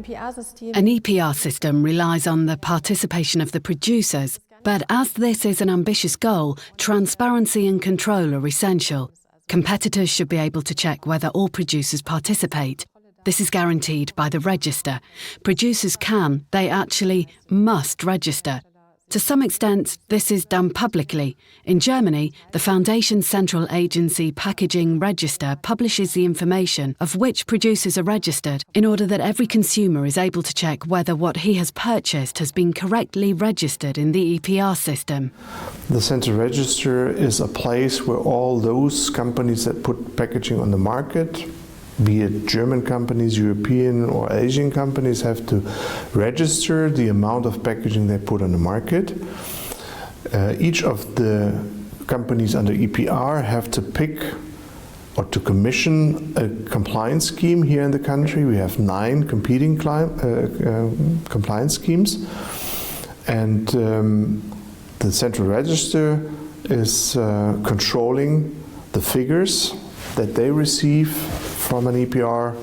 An EPR system relies on the participation of the producers, but as this is an ambitious goal, transparency and control are essential. Competitors should be able to check whether all producers participate. This is guaranteed by the register. Producers can, they actually must register. To some extent, this is done publicly. In Germany, the Foundation Central Agency Packaging Register publishes the information of which producers are registered in order that every consumer is able to check whether what he has purchased has been correctly registered in the EPR system. The Central Register is a place where all those companies that put packaging on the market, be it German companies, European or Asian companies, have to register the amount of packaging they put on the market. Each of the companies under EPR have to pick or to commission a compliance scheme here in the country. We have 9 competing compliance schemes, and the Central Register is controlling the figures that they receive from an EPR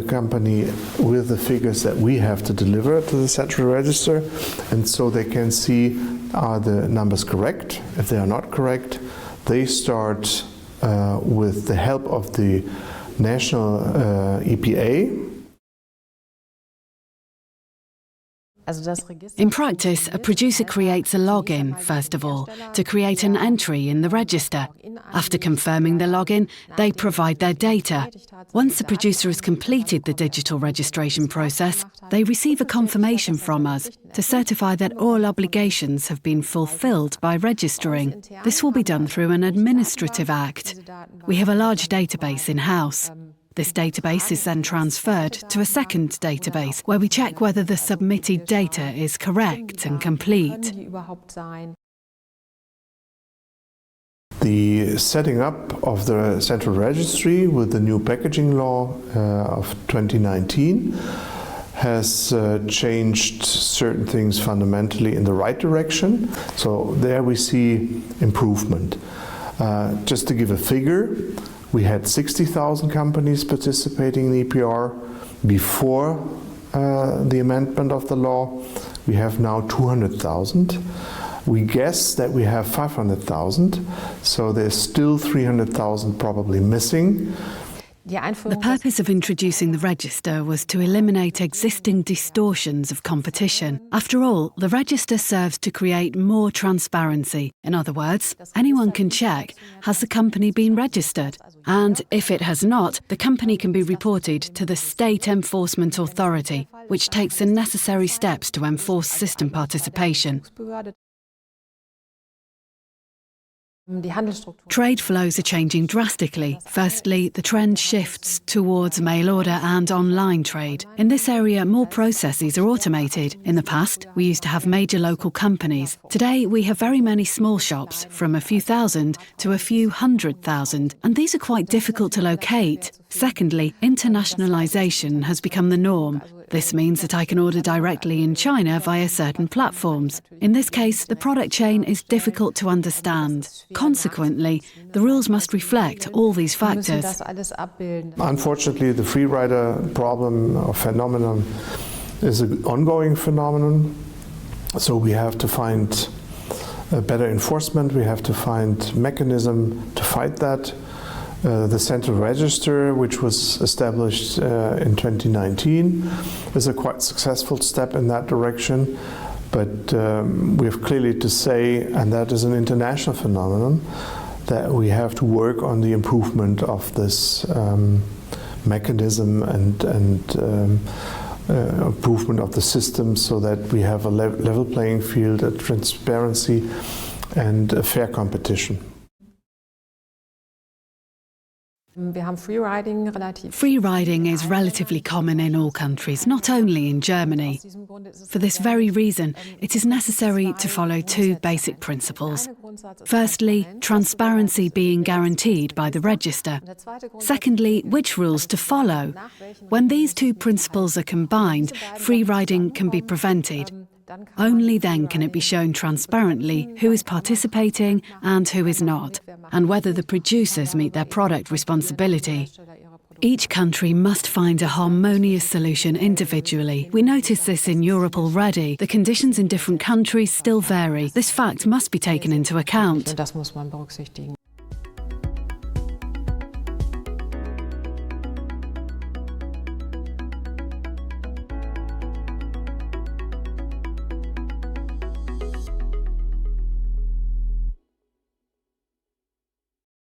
company with the figures that we have to deliver to the Central Register, and so they can see, are the numbers correct? If they are not correct, they start with the help of the national EPA. In practice, a producer creates a login, first of all, to create an entry in the register. After confirming the login, they provide their data. Once the producer has completed the digital registration process, they receive a confirmation from us to certify that all obligations have been fulfilled by registering. This will be done through an administrative act. We have a large database in-house. This database is then transferred to a second database where we check whether the submitted data is correct and complete. The setting up of the Central Registry with the new packaging law of 2019 has changed certain things fundamentally in the right direction. So there we see improvement. Just to give a figure, we had 60,000 companies participating in EPR before the amendment of the law. We have now 200,000. We guess that we have 500,000, so there's still 300,000 probably missing. The purpose of introducing the register was to eliminate existing distortions of competition. After all, the register serves to create more transparency. In other words, anyone can check, has the company been registered? And if it has not, the company can be reported to the State Enforcement Authority, which takes the necessary steps to enforce system participation. Trade flows are changing drastically. Firstly, the trend shifts towards mail order and online trade. In this area, more processes are automated. In the past, we used to have major local companies. Today, we have very many small shops, from a few thousand to a few 100,000, and these are quite difficult to locate. Secondly, internationalization has become the norm. This means that I can order directly in China via certain platforms. In this case, the product chain is difficult to understand. Consequently, the rules must reflect all these factors. Unfortunately, the free rider problem or phenomenon is an ongoing phenomenon. So we have to find a better enforcement, we have to find mechanism to fight that. The Central Register, which was established in 2019, is a quite successful step in that direction. But we have clearly to say, and that is an international phenomenon, that we have to work on the improvement of this mechanism and improvement of the system so that we have a level playing field, a transparency and a fair competition. Free riding is relatively common in all countries, not only in Germany. For this very reason, it is necessary to follow 2 basic principles. Firstly, transparency being guaranteed by the register. Secondly, which rules to follow. When these 2 principles are combined, free riding can be prevented. Only then can it be shown transparently who is participating and who is not, and whether the producers meet their product responsibility. Each country must find a harmonious solution individually. We notice this in Europe already. The conditions in different countries still vary. This fact must be taken into account. Und das muss man berücksichtigen.